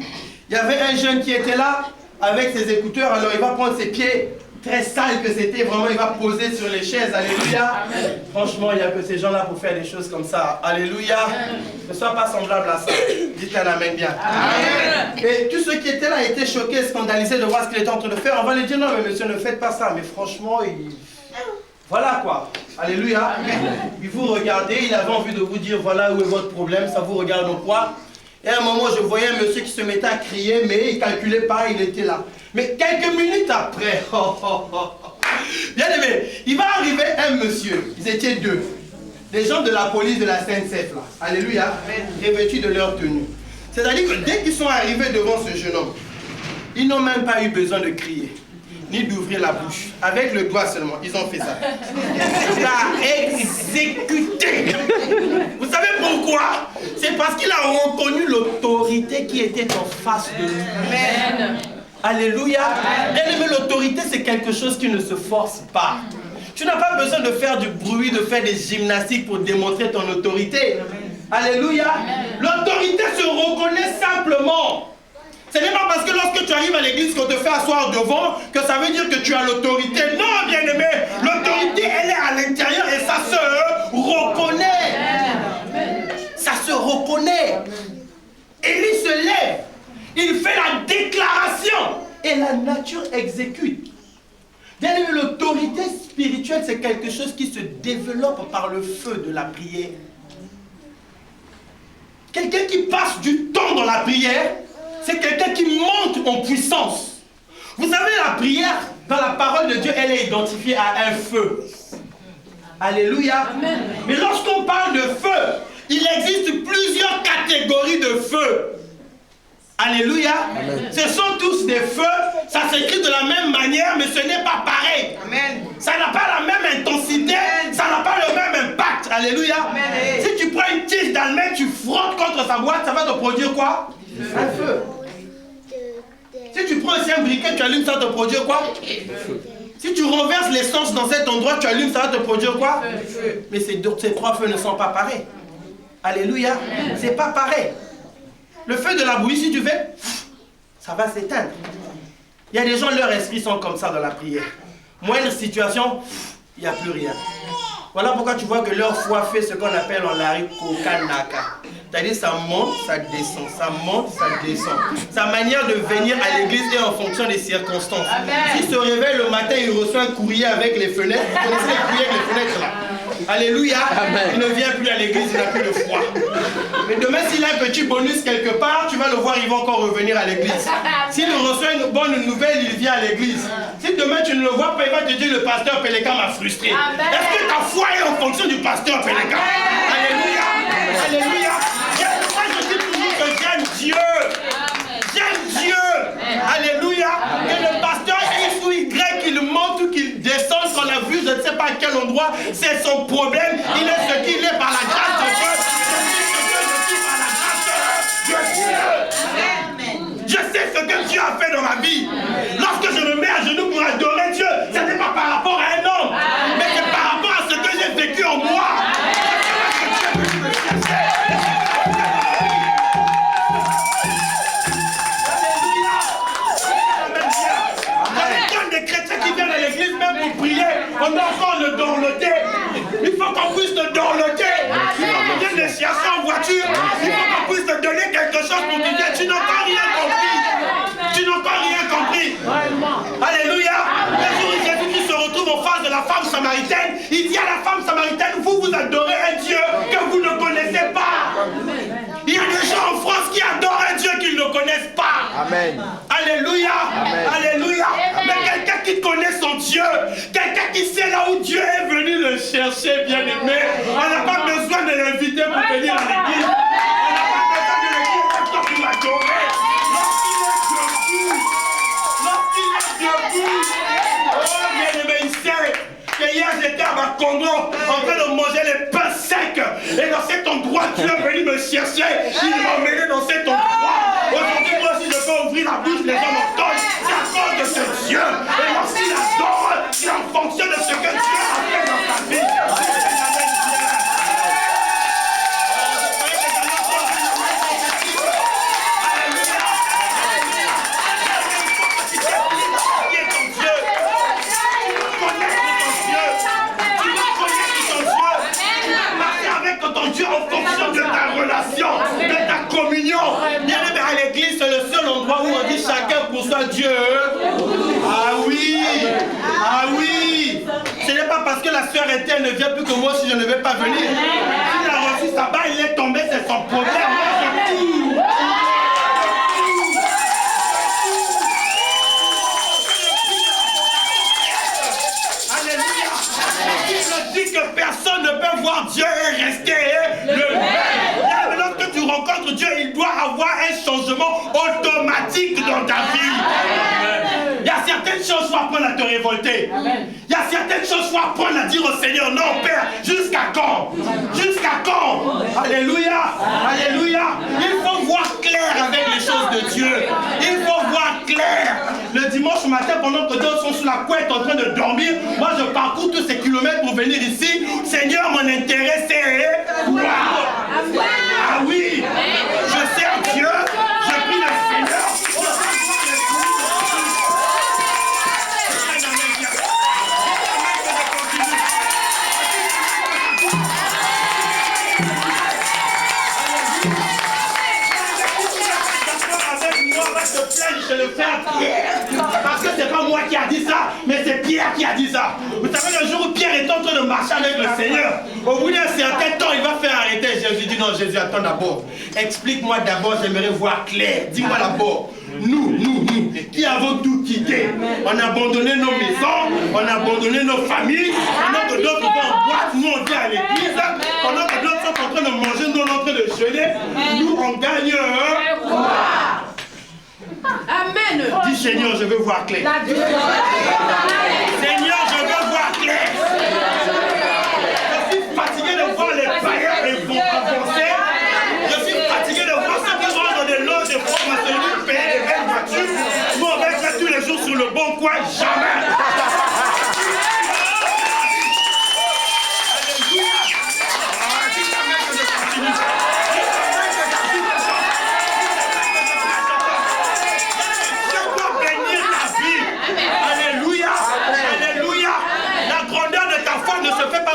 Il y avait un jeune qui était là avec ses écouteurs. Alors il va prendre ses pieds. Très sale que c'était, vraiment il va poser sur les chaises, alléluia. Amen. Franchement, il n'y a que ces gens-là pour faire des choses comme ça, alléluia. Ne sois pas semblable à ça, dites un amen bien. Amen. Et tous ceux qui étaient là étaient choqués, scandalisés de voir ce qu'il était en train de faire. On va lui dire non mais monsieur ne faites pas ça, mais franchement, voilà quoi, alléluia. Amen. Il vous regardait, il avait envie de vous dire voilà où est votre problème, ça vous regarde en quoi. Et à un moment, je voyais un monsieur qui se mettait à crier, mais il ne calculait pas, il était là. Mais quelques minutes après, bien aimé, il va arriver un monsieur, ils étaient deux, des gens de la police de la SNCF là, alléluia, revêtus de leur tenue. C'est-à-dire que dès qu'ils sont arrivés devant ce jeune homme, ils n'ont même pas eu besoin de crier, ni d'ouvrir la bouche, avec le doigt seulement, ils ont fait ça. Il a exécuté. Vous savez pourquoi? C'est parce qu'il a reconnu l'autorité qui était en face de lui. Amen. Alléluia. Bien aimé, l'autorité c'est quelque chose qui ne se force pas. Tu n'as pas besoin de faire du bruit, de faire des gymnastiques pour démontrer ton autorité. Alléluia. L'autorité se reconnaît simplement. Ce n'est pas parce que lorsque tu arrives à l'église qu'on te fait asseoir devant que ça veut dire que tu as l'autorité. Non, bien aimé. L'autorité, elle est à l'intérieur et ça se reconnaît. Ça se reconnaît. Élie se lève. Il fait la déclaration. Et la nature exécute. Bien aimé, l'autorité spirituelle, c'est quelque chose qui se développe par le feu de la prière. Quelqu'un qui passe du temps dans la prière, c'est quelqu'un qui monte en puissance. Vous savez, la prière, dans la parole de Dieu, elle est identifiée à un feu. Alléluia. Amen. Mais lorsqu'on parle de feu, il existe plusieurs catégories de feu. Alléluia. Amen. Ce sont tous des feux, ça s'écrit de la même manière, mais ce n'est pas pareil. Amen. Ça n'a pas la même intensité, ça n'a pas le même impact. Alléluia. Amen. Si tu prends une tige d'almet, tu frottes contre sa boîte, ça va te produire quoi? Un feu. Si tu prends aussi un briquet, tu allumes, ça va te produire quoi? Si tu renverses l'essence dans cet endroit, tu allumes, ça va te produire quoi? Mais ces trois feux ne sont pas pareils. Alléluia. C'est pas pareil. Le feu de la bouillie, si tu fais, ça va s'éteindre. Il y a des gens, leurs esprits sont comme ça dans la prière. Moindre situation, il n'y a plus rien. Voilà pourquoi tu vois que leur foi fait ce qu'on appelle en lari kokanaka. C'est-à-dire ça monte, ça descend, ça monte, ça descend. Sa manière de venir à l'église est en fonction des circonstances. S'il se réveille le matin, il reçoit un courrier avec les fenêtres. Vous connaissez les courriers avec les fenêtres là? Alléluia. Amen. Il ne vient plus à l'église, il n'a plus de foi. Mais demain, s'il a un petit bonus quelque part, tu vas le voir, il va encore revenir à l'église. S'il reçoit une bonne nouvelle, il vient à l'église. Si demain tu ne le vois pas, il va te dire le pasteur Péléka m'a frustré. Est-ce que ta foi est en fonction du pasteur Péléka? Alléluia. Alléluia. Moi, je dis toujours que j'aime Dieu. J'aime Dieu. Alléluia. Et le pasteur X ou Y, qu'il monte ou qu'il descende, qu'on a vu, je ne sais pas à quel endroit, c'est son problème. Il est ce qu'il est par la grâce de Dieu. Je sais ce que Dieu a fait dans ma vie. Lorsque je me mets à genoux pour adorer Dieu, ce n'est pas par rapport à un homme, mais c'est par rapport à ce que j'ai vécu en moi. downloader. Il faut qu'on puisse te downloader. Il faut qu'on vienne te chercher en voiture. Il faut qu'on puisse te donner quelque chose pour te dire tu n'as pas rien compris. Tu n'as pas rien compris. Alléluia. Le jour où Jésus-Christ se retrouve en face de la femme samaritaine, il dit à la femme samaritaine, vous adorez un Dieu que vous ne connaissez pas. Il y a des gens en France qui adorent un Dieu qu'ils ne connaissent pas. Amen. Alléluia. Amen. Alléluia. Amen. Mais quelqu'un qui connaît son Dieu, quelqu'un qui sait là où Dieu est venu le chercher, bien aimé. On n'a pas besoin de l'inviter pour venir à l'église. On n'a pas besoin de l'église pour l'adorer. Lorsqu'il est debout, oh bien aimé, il sait que hier j'étais à ma Congo en train de manger les pains secs. Et dans cet endroit, Dieu est venu me chercher. Il m'a emmené dans cet endroit. Aujourd'hui, moi aussi, je peux ouvrir la bouche, les gens m'entendent. C'est à cause de ce Dieu. Et lorsqu'il adore, c'est en fonction de ce que Dieu a fait dans ta vie. En fonction de ta relation, de ta communion. Bien aimé, à l'église, c'est le seul endroit où on dit chacun pour soi Dieu. Ah oui, ah oui. Ce n'est pas parce que la sœur Étienne ne vient plus que moi si je ne vais pas venir. S'il a reçu sa balle, il est tombé, c'est son problème. Moi, je tue. Dit que personne ne peut voir Dieu et rester le même. Lorsque tu rencontres Dieu, il doit avoir un changement automatique dans ta vie. Il y a certaines choses, il faut apprendre à te révolter. Il y a certaines choses, il faut apprendre à dire au Seigneur, non Père, jusqu'à quand? Jusqu'à quand? Alléluia, alléluia. Il faut voir clair avec les choses de Dieu. Il faut voir clair. Le dimanche matin, pendant que d'autres sont sous la couette en train de dormir, moi je parcours tous ces kilomètres pour venir ici. Seigneur, mon intérêt c'est quoi? Ah oui, je sers Dieu, je prie le Seigneur. Je le fais à Pierre. Parce que c'est pas moi qui a dit ça, mais c'est Pierre qui a dit ça. Vous savez, le jour où Pierre est en train de marcher avec le Seigneur, au bout d'un certain temps, il va faire arrêter. Jésus dit non, Jésus, attends d'abord. Explique-moi d'abord, j'aimerais voir clair. Dis-moi d'abord. Nous, qui avons tout quitté. On a abandonné nos maisons, on a abandonné nos familles. Pendant que d'autres vont en boîte, nous on vient à l'église. Pendant que d'autres sont en train de manger, nous on est en train de jeûner. Nous on gagne quoi? Amen. Dis Seigneur, je veux voir clair. Seigneur, je veux voir clair. Je suis fatigué de voir les païens avancer. Je suis fatigué de voir ceux qui vont dans des loges de franc-maçonnerie payer des belles voitures. Nous on va être tous les jours sur le bon coin, jamais.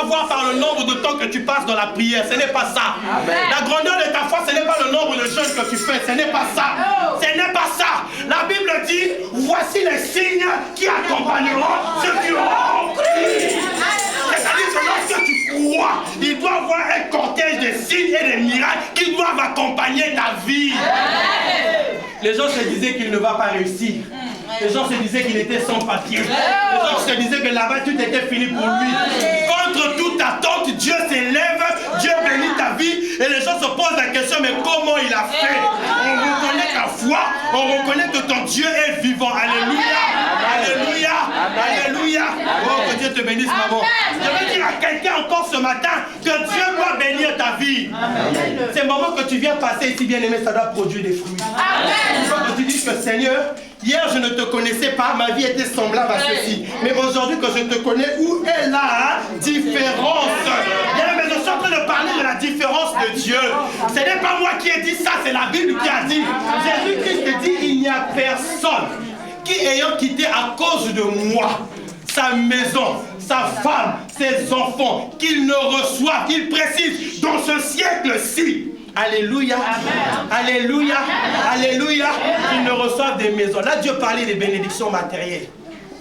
Voir par le nombre de temps que tu passes dans la prière, ce n'est pas ça. Amen. La grandeur de ta foi, ce n'est pas le nombre de jeûnes que tu fais, ce n'est pas ça. Ce n'est pas ça. La Bible dit, voici les signes qui accompagneront ceux qui auront cru. C'est-à-dire que lorsque tu crois, il doit y avoir un cortège de signes et de miracles qui doivent accompagner ta vie. Les gens se disaient qu'il ne va pas réussir. Les gens se disaient qu'il était sans papier. Les gens se disaient que là-bas tout était fini pour lui. Contre toute attente, Dieu s'élève, Dieu bénit ta vie. Et les gens se posent la question, mais comment il a fait? On reconnaît ta foi, on reconnaît que ton Dieu est vivant. Alléluia, alléluia, alléluia. Oh, que Dieu te bénisse, maman. Je veux dire à quelqu'un encore ce matin que Dieu doit bénir ta vie. Ces moments que tu viens passer ici, bien aimé, ça doit produire des fruits. Il faut que tu dises que Seigneur, hier je ne te connaissais pas, ma vie était semblable à ceci. Mais aujourd'hui que je te connais, où est la différence? Bien aimé, je suis en train de parler de la différence de Dieu. Ce n'est pas moi qui ai dit ça, c'est la Bible qui a dit. Jésus-Christ dit, il n'y a personne qui ayant quitté à cause de moi sa maison, sa femme, ses enfants, qu'ils ne reçoivent, il précise, dans ce siècle-ci. Alléluia. Amen. Alléluia. Amen. Alléluia. Qu'ils ne reçoivent des maisons. Là, Dieu parlait des bénédictions matérielles.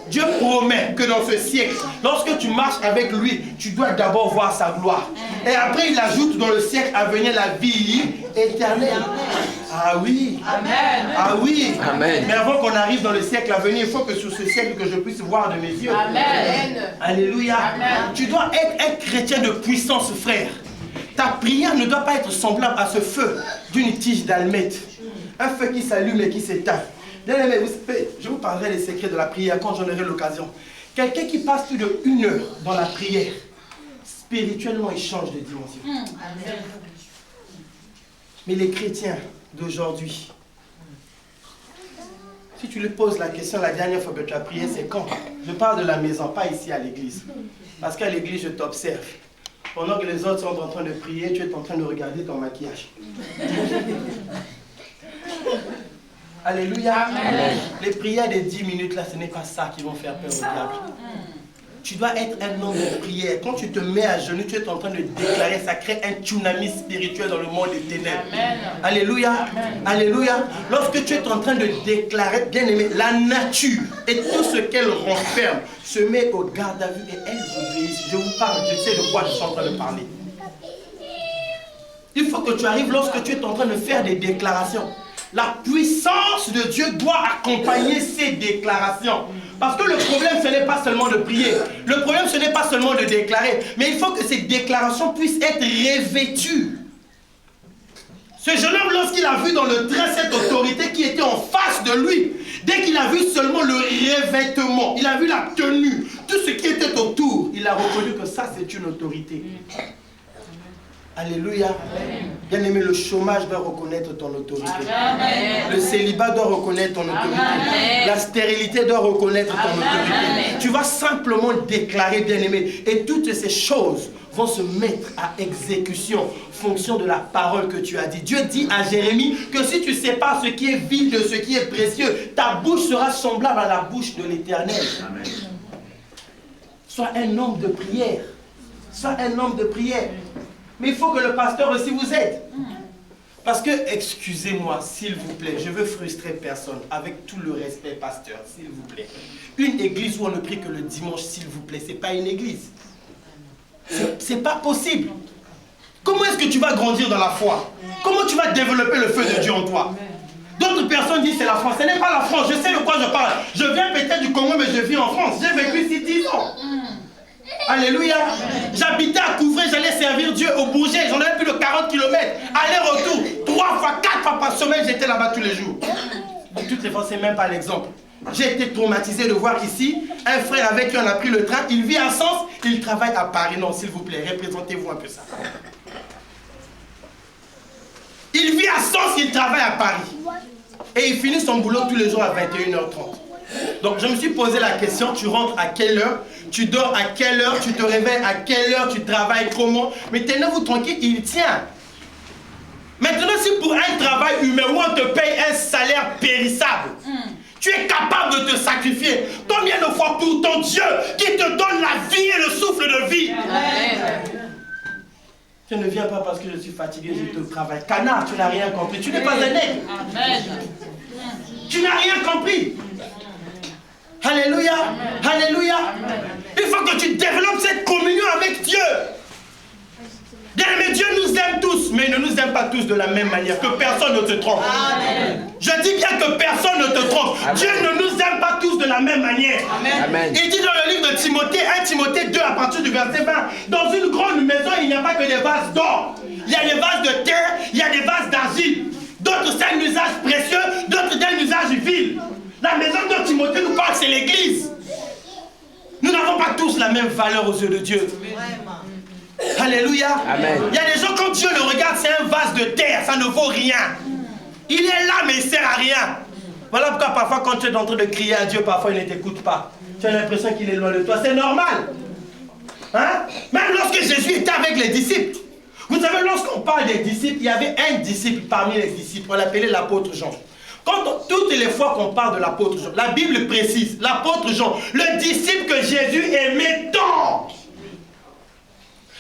Dieu promet que dans ce siècle, lorsque tu marches avec lui, tu dois d'abord voir sa gloire. Et après, il ajoute dans le siècle à venir la vie éternelle. Ah oui. Amen. Ah oui. Amen. Mais avant qu'on arrive dans le siècle à venir, il faut que sur ce siècle que je puisse voir de mes yeux. Amen. Alléluia. Amen. Tu dois être un chrétien de puissance, frère. Ta prière ne doit pas être semblable à ce feu d'une tige d'almette. Un feu qui s'allume et qui s'éteint. Bien-aimé, je vous parlerai des secrets de la prière quand j'en aurai l'occasion. Quelqu'un qui passe plus de 1 heure dans la prière, spirituellement, il change de dimension. Mais les chrétiens d'aujourd'hui, si tu lui poses la question la dernière fois que tu as prié, c'est quand? Je parle de la maison, pas ici à l'église. Parce qu'à l'église, je t'observe. Pendant que les autres sont en train de prier, tu es en train de regarder ton maquillage. Alléluia. Amen. Les prières de 10 minutes là, ce n'est pas ça qui vont faire peur au diable. Tu dois être un homme de prière. Quand tu te mets à genoux, tu es en train de déclarer, ça crée un tsunami spirituel dans le monde des ténèbres. Amen. Alléluia. Amen. Alléluia. Lorsque tu es en train de déclarer, bien aimé, la nature et tout ce qu'elle renferme se met au garde à vue et elles obéissent. Je vous parle, je sais de quoi je suis en train de parler. Il faut que tu arrives lorsque tu es en train de faire des déclarations. La puissance de Dieu doit accompagner ces déclarations. Parce que le problème, ce n'est pas seulement de prier. Le problème, ce n'est pas seulement de déclarer. Mais il faut que ces déclarations puissent être revêtues. Ce jeune homme, lorsqu'il a vu dans le train cette autorité qui était en face de lui, dès qu'il a vu seulement le revêtement, il a vu la tenue, tout ce qui était autour, il a reconnu que ça, c'est une autorité. Alléluia. Bien aimé, le chômage doit reconnaître ton autorité. Amen. Le célibat doit reconnaître ton autorité. Amen. La stérilité doit reconnaître ton autorité. Amen. Tu vas simplement déclarer, bien aimé, et toutes ces choses vont se mettre à exécution en fonction de la parole que tu as dit. Dieu dit à Jérémie que si tu sépares ce qui est vil de ce qui est précieux, ta bouche sera semblable à la bouche de l'Éternel. Sois un homme de prière. Sois un homme de prière. Mais il faut que le pasteur aussi vous aide. Parce que, excusez-moi, s'il vous plaît, je veux frustrer personne, avec tout le respect, pasteur, s'il vous plaît. Une église où on ne prie que le dimanche, s'il vous plaît, c'est pas une église. C'est pas possible. Comment est-ce que tu vas grandir dans la foi? Comment tu vas développer le feu de Dieu en toi? D'autres personnes disent c'est la France. Ce n'est pas la France, je sais de quoi je parle. Je viens peut-être du Congo, mais je vis en France. J'ai vécu ici 10 ans. Alléluia. J'habitais à Couvray, j'allais servir Dieu au Bourget. J'en avais plus de 40 km. Aller-retour, 3 fois, 4 fois par semaine, j'étais là-bas tous les jours. De toutes les fois, c'est même pas l'exemple. J'ai été traumatisé de voir ici un frère avec qui on a pris le train. Il vit à Sens, il travaille à Paris. Non, s'il vous plaît, représentez-vous un peu ça. Il vit à Sens, il travaille à Paris. Et il finit son boulot tous les jours à 21h30. Donc je me suis posé la question, tu rentres à quelle heure, tu dors à quelle heure, tu te réveilles à quelle heure, tu travailles comment. Mais tenez-vous tranquille, il tient. Maintenant, si pour un travail humain où on te paye un salaire périssable, tu es capable de te sacrifier, combien de fois pour ton Dieu qui te donne la vie et le souffle de vie. Tu ne viens pas parce que je suis fatigué, je te travaille. Canard, tu n'as rien compris, tu n'es pas un nègre. Tu n'as rien compris. Alléluia. Amen. Alléluia. Amen. Il faut que tu développes cette communion avec Dieu. Bien aimé, Dieu nous aime tous, mais il ne nous aime pas tous de la même manière. Que personne ne te trompe. Amen. Je dis bien que personne ne te trompe. Amen. Dieu ne nous aime pas tous de la même manière. Amen. Il dit dans le livre de Timothée, 1 Timothée 2 à partir du verset 20, dans une grande maison, il n'y a pas que des vases d'or. Il y a des vases de terre, il y a des vases d'argile. D'autres c'est un usage précieux, d'autres c'est un usage vil. La maison dont Timothée nous parle, c'est l'église. Nous n'avons pas tous la même valeur aux yeux de Dieu. Alléluia. Amen. Il y a des gens, quand Dieu le regarde, c'est un vase de terre, ça ne vaut rien. Il est là, mais il ne sert à rien. Voilà pourquoi parfois, quand tu es en train de crier à Dieu, parfois il ne t'écoute pas. Tu as l'impression qu'il est loin de toi. C'est normal. Hein? Même lorsque Jésus était avec les disciples. Vous savez, lorsqu'on parle des disciples, il y avait un disciple parmi les disciples. On l'appelait l'apôtre Jean. Toutes les fois qu'on parle de l'apôtre Jean, la Bible précise, l'apôtre Jean, le disciple que Jésus aimait tant.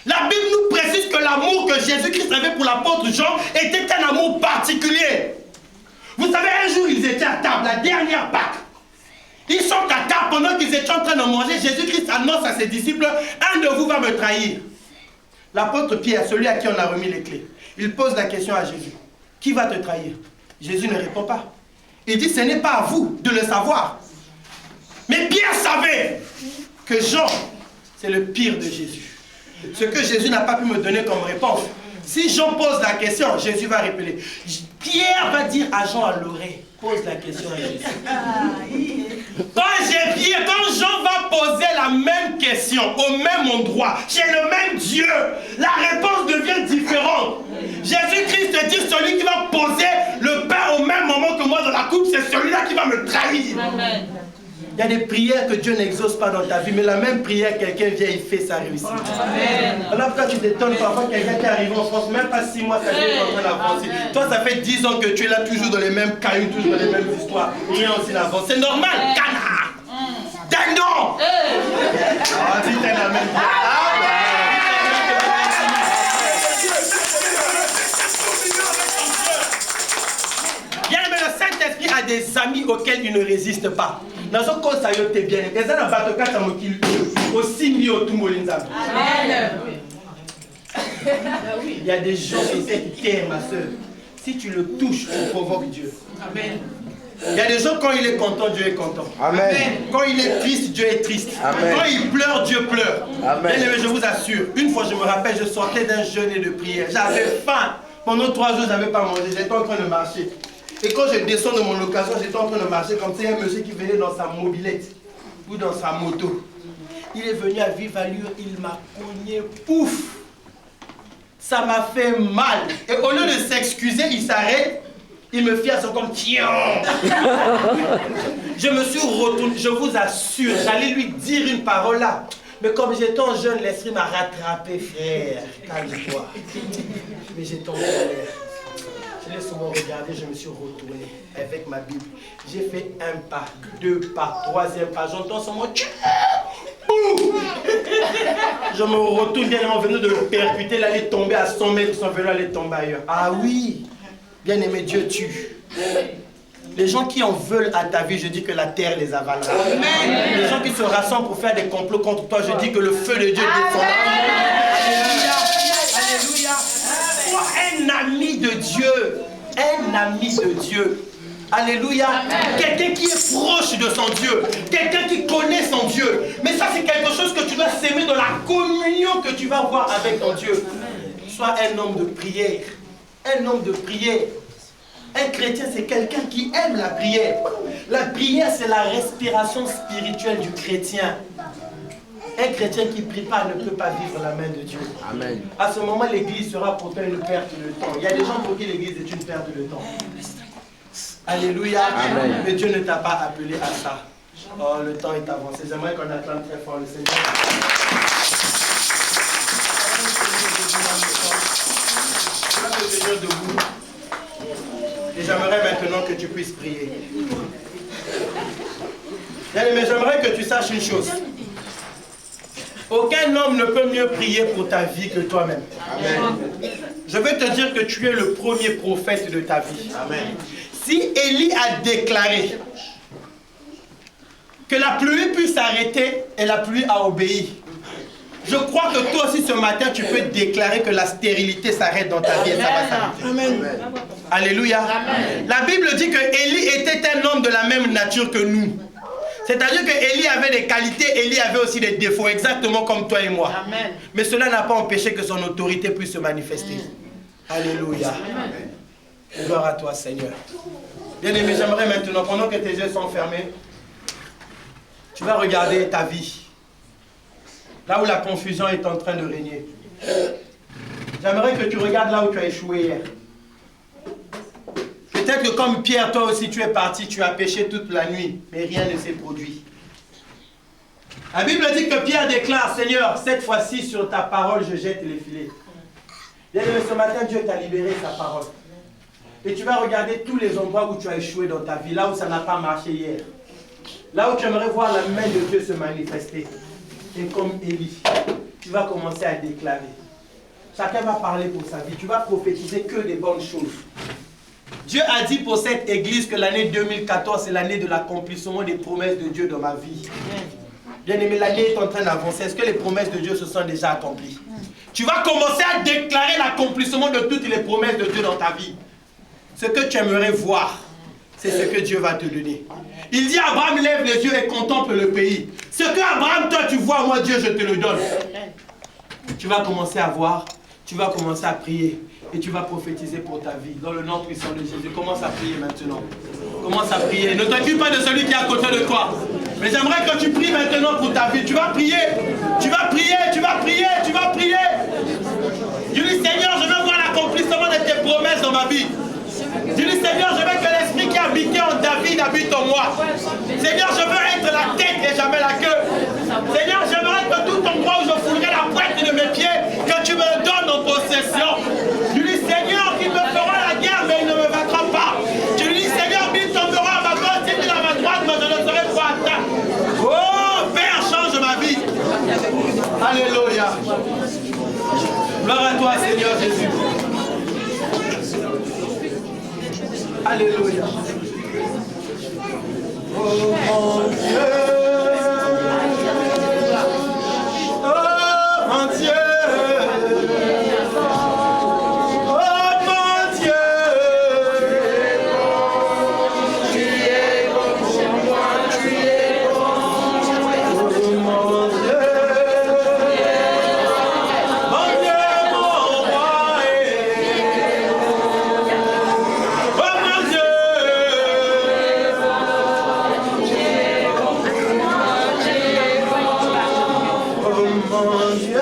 La Bible nous précise que l'amour que Jésus-Christ avait pour l'apôtre Jean était un amour particulier. Vous savez, un jour, ils étaient à table, la dernière Pâque. Ils sont à table pendant qu'ils étaient en train de manger. Jésus-Christ annonce à ses disciples, un de vous va me trahir. L'apôtre Pierre, celui à qui on a remis les clés, il pose la question à Jésus. Qui va te trahir? Jésus ne répond pas. Il dit, ce n'est pas à vous de le savoir. Mais Pierre savait que Jean, c'est le pire de Jésus. Ce que Jésus n'a pas pu me donner comme réponse. Si Jean pose la question, Jésus va répéter. Pierre va dire à Jean à l'oreille, pose la question à Jésus. Quand Jean va poser la même question au même endroit, chez le même Dieu, la réponse devient différente. Jésus-Christ dit, celui qui va poser le pain au même moment que moi dans la coupe, c'est celui-là qui va me trahir. Amen. Il y a des prières que Dieu n'exauce pas dans ta vie, mais la même prière, quelqu'un vient, il fait sa réussite. Alors pourquoi tu t'étonnes parfois quelqu'un qui est arrivé en France, même pas 6 mois, ça fait en train d'avancer. Toi, ça fait 10 ans que tu es là, toujours dans les mêmes cailloux, toujours dans les mêmes histoires. Rien aussi n'avance. C'est normal, canard. Dindon. Ah, dis t'es la même. Bien aimé, le Saint-Esprit a des amis auxquels il ne résiste pas. Dans ce cas, ça y est bien. Et ça, dans le cas, aussi mis au tout molinza. Il y a des gens qui t'aiment, ma soeur. Si tu le touches, tu provoques Dieu. Amen. Il y a des gens, quand il est content, Dieu est content. Amen. Quand il est triste, Dieu est triste. Amen. Quand il pleure, Dieu pleure. Amen. Bien aimé, je vous assure, une fois, je me rappelle, je sortais d'un jeûne et de prière. J'avais faim. Pendant 3 jours, je n'avais pas mangé. J'étais en train de marcher. Et quand je descends de mon location, j'étais en train de marcher comme ça, il y a un monsieur qui venait dans sa mobilette ou dans sa moto. Il est venu à vive allure, il m'a cogné, pouf! Ça m'a fait mal. Et au lieu de s'excuser, il s'arrête, il me fait à son comme tiens. Je me suis retourné, je vous assure, j'allais lui dire une parole là. Mais comme j'étais en jeune, l'esprit m'a rattrapé, frère. Calme-toi. Mais j'étais en colère. Je l'ai souvent regardé, je me suis retourné avec ma Bible. J'ai fait 1 pas, 2 pas, 3e pas. J'entends son mot. Je me retourne, bien aimé, venu de le percuter. Il allait tomber à 100 mètres, son vélo allait tomber ailleurs. Ah oui, bien aimé, Dieu tue. Les gens qui en veulent à ta vie, je dis que la terre les avalera. Amen. Les gens qui se rassemblent pour faire des complots contre toi, je dis que le feu de Dieu descendra. Alléluia. Alléluia. Sois un ami de Dieu. Un ami de Dieu. Alléluia. Quelqu'un qui est proche de son Dieu. Quelqu'un qui connaît son Dieu. Mais ça, c'est quelque chose que tu dois s'aimer dans la communion que tu vas avoir avec ton Dieu. Sois un homme de prière. Un homme de prière. Un chrétien, c'est quelqu'un qui aime la prière. La prière, c'est la respiration spirituelle du chrétien. Un chrétien qui ne prie pas ne peut pas vivre la main de Dieu. Amen. À ce moment, l'église sera pour toi une perte de temps. Il y a des gens pour qui l'église est une perte de temps. Alléluia. Amen. Mais Dieu ne t'a pas appelé à ça. Oh, le temps est avancé. J'aimerais qu'on acclame très fort le Seigneur. Le Seigneur debout. Et j'aimerais maintenant que tu puisses prier. Mais j'aimerais que tu saches une chose. Aucun homme ne peut mieux prier pour ta vie que toi-même. Amen. Je veux te dire que tu es le premier prophète de ta vie. Amen. Si Élie a déclaré que la pluie puisse s'arrêter et la pluie a obéi, je crois que toi aussi ce matin tu peux déclarer que la stérilité s'arrête dans ta vie et ça va s'arrêter. Amen. Alléluia. Amen. La Bible dit que Élie était un homme de la même nature que nous. C'est-à-dire que Élie avait des qualités, Élie avait aussi des défauts, exactement comme toi et moi. Amen. Mais cela n'a pas empêché que son autorité puisse se manifester. Alléluia. Amen. Gloire à toi, Seigneur. Bien-aimé, j'aimerais maintenant, pendant que tes yeux sont fermés, tu vas regarder ta vie. Là où la confusion est en train de régner. J'aimerais que tu regardes là où tu as échoué hier. Peut-être que comme Pierre, toi aussi tu es parti, tu as péché toute la nuit, mais rien ne s'est produit. La Bible dit que Pierre déclare, Seigneur, cette fois-ci sur ta parole, je jette les filets. Bien aimé, ce matin, Dieu t'a libéré sa parole. Et tu vas regarder tous les endroits où tu as échoué dans ta vie, là où ça n'a pas marché hier. Là où tu aimerais voir la main de Dieu se manifester. Et comme Élie, tu vas commencer à déclarer. Chacun va parler pour sa vie. Tu vas prophétiser que des bonnes choses. Dieu a dit pour cette église que l'année 2014, c'est l'année de l'accomplissement des promesses de Dieu dans ma vie. Bien-aimé, l'année est en train d'avancer. Est-ce que les promesses de Dieu se sont déjà accomplies? Tu vas commencer à déclarer l'accomplissement de toutes les promesses de Dieu dans ta vie. Ce que tu aimerais voir, c'est ce que Dieu va te donner. Il dit, Abraham lève les yeux et contemple le pays. Ce que Abraham, toi, tu vois, moi, Dieu, je te le donne. Tu vas commencer à voir, tu vas commencer à prier et tu vas prophétiser pour ta vie. Dans le nom puissant de Jésus, commence à prier maintenant. Commence à prier. Ne t'occupe pas de celui qui est à côté de toi. Mais j'aimerais que tu pries maintenant pour ta vie. Tu vas prier, tu vas prier, tu vas prier, tu vas prier. Je dis, Seigneur, je veux voir l'accomplissement de tes promesses dans ma vie. Je dis, Seigneur, je veux que l'esprit qui habitait en David habite en moi. Seigneur, je veux être la tête et jamais la queue. Seigneur, j'aimerais que tout endroit où je foulerai la pointe de mes pieds, que tu me le donnes en possession. Je dis, Seigneur, qu'il me fera la guerre, mais il ne me vaincra pas. Je lui dis, Seigneur, il tombera à ma gauche, il à ma droite, mais je ne serai pas atteint. Oh, Père, change ma vie. Alléluia. Gloire à toi, Seigneur Jésus. Alléluia. Oh mon Dieu. Oh mon Dieu. Oh mon Dieu. Tu es bon pour moi, tu es bon. Oh mon Dieu. Mon Dieu, mon roi. Mon Dieu.